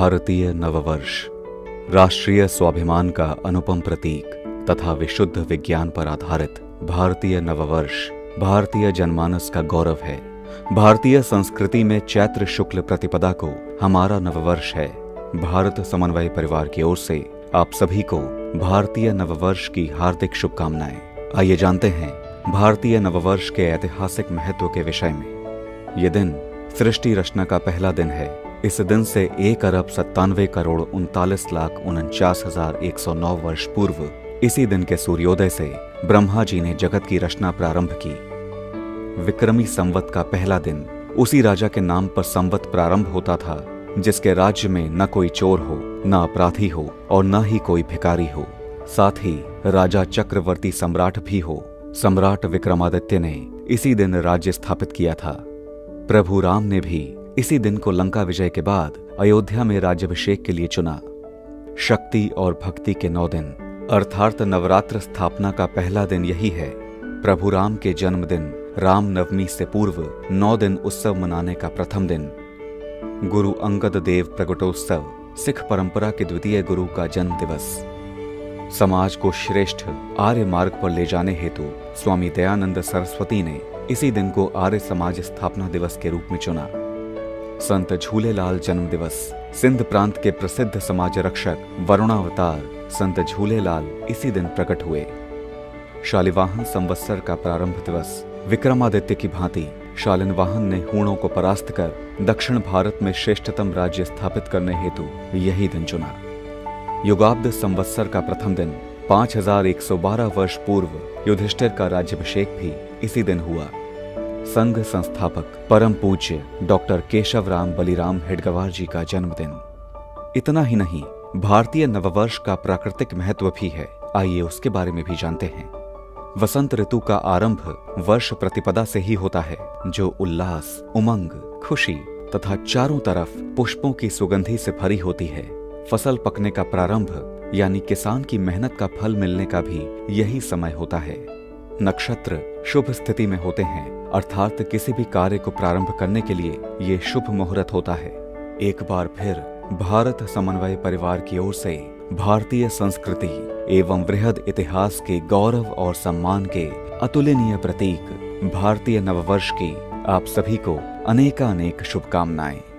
भारतीय नववर्ष राष्ट्रीय स्वाभिमान का अनुपम प्रतीक तथा विशुद्ध विज्ञान पर आधारित भारतीय नववर्ष भारतीय जनमानस का गौरव है। भारतीय संस्कृति में चैत्र शुक्ल प्रतिपदा को हमारा नववर्ष है। भारत समन्वय परिवार की ओर से आप सभी को भारतीय नववर्ष की हार्दिक शुभकामनाएं। आइए जानते हैं भारतीय नववर्ष के ऐतिहासिक महत्व के विषय में। ये दिन सृष्टि रचना का पहला दिन है। इस दिन से 1,97,39,49,109 वर्ष पूर्व इसी दिन के सूर्योदय से ब्रह्मा जी ने जगत की रचना प्रारंभ की। विक्रमी संवत का पहला दिन उसी राजा के नाम पर संवत प्रारंभ होता था जिसके राज्य में न कोई चोर हो, न अपराधी हो और न ही कोई भिखारी हो। साथ ही राजा चक्रवर्ती सम्राट भी हो। सम्राट विक्रमादित्य ने इसी दिन राज्य स्थापित किया था। प्रभु राम ने भी इसी दिन को लंका विजय के बाद अयोध्या में राज्याभिषेक के लिए चुना। शक्ति और भक्ति के 9 दिन अर्थात नवरात्र स्थापना का पहला दिन यही है। प्रभु राम के जन्मदिन राम नवमी से पूर्व 9 दिन उत्सव मनाने का प्रथम दिन। गुरु अंगद देव प्रगटोत्सव सिख परंपरा के द्वितीय गुरु का जन्म दिवस। समाज को श्रेष्ठ आर्य मार्ग पर ले जाने हेतु स्वामी दयानंद सरस्वती ने इसी दिन को आर्य समाज स्थापना दिवस के रूप में चुना। संत झूलेलाल जन्म दिवस सिंध प्रांत के प्रसिद्ध समाज रक्षक वरुणावतार संत झूलेलाल इसी दिन प्रकट हुए। शालिवाहन संवत्सर का प्रारंभ दिवस विक्रमादित्य की भांति शालिवाहन ने हूणों को परास्त कर दक्षिण भारत में श्रेष्ठतम राज्य स्थापित करने हेतु यही दिन चुना। युगाब्द संवत्सर का प्रथम दिन 5112 वर्ष पूर्व युधिष्ठिर का राज्याभिषेक भी इसी दिन हुआ। संघ संस्थापक परम पूज्य डॉक्टर केशवराम बलिराम हेडगेवार जी का जन्मदिन। इतना ही नहीं, भारतीय नववर्ष का प्राकृतिक महत्व भी है। आइए उसके बारे में भी जानते हैं। वसंत ऋतु का आरंभ वर्ष प्रतिपदा से ही होता है, जो उल्लास, उमंग, खुशी तथा चारों तरफ पुष्पों की सुगंधी से भरी होती है। फसल पकने का प्रारंभ यानी किसान की मेहनत का फल मिलने का भी यही समय होता है। नक्षत्र शुभ स्थिति में होते हैं, अर्थात किसी भी कार्य को प्रारंभ करने के लिए ये शुभ मुहूर्त होता है। एक बार फिर भारत समन्वय परिवार की ओर से भारतीय संस्कृति एवं वृहद इतिहास के गौरव और सम्मान के अतुलनीय प्रतीक भारतीय नववर्ष की आप सभी को अनेकानेक शुभकामनाएं।